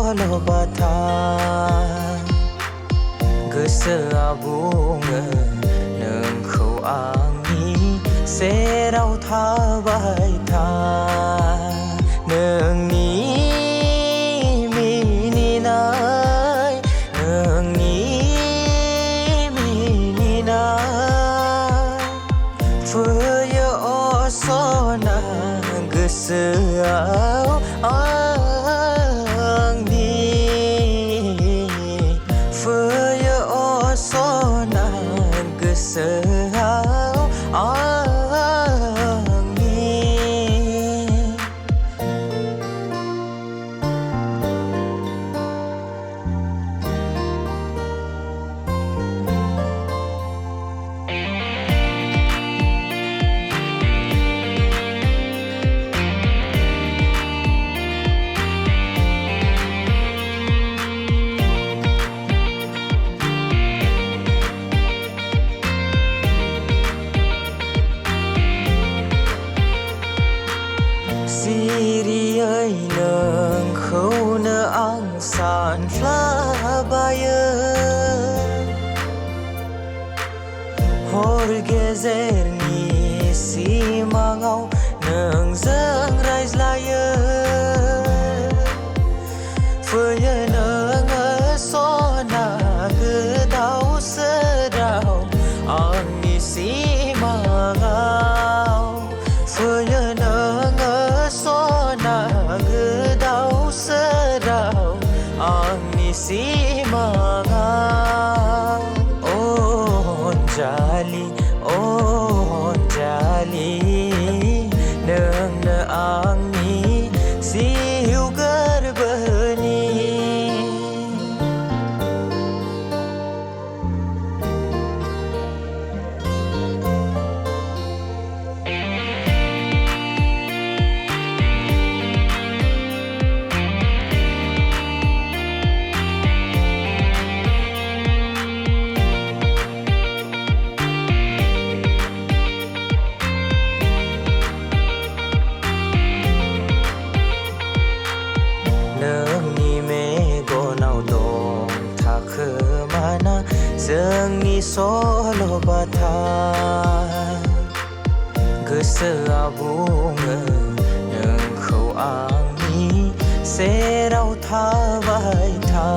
सल'बाथा गोसोआ बुङो नोंखौ आंनि सेराव थाबाय था नोंनि मिनिनाय नोंनि मिनिनाय फैयो असना गोसोआव आंनि फैयो असना गोसोआव आंनि सिरियै नोंखौनो आं सानफ्लाबायो हर गेजेरनि सिमाङाव नोंजों रायज्लायो फैयो नोङो सना गोदाव सोराव आंनि सिमाङाव फैयो नोङो सना गोदाव सोराव आंनि सिमाङाव अनजालि नोंनो आंनि जिउ गोरबोनि नोंनि मेगनाव दं थाखोमाना जोंनि सल'बाथा गोसोआ बुङो नोंखौ आंनि सेराव थाबाय था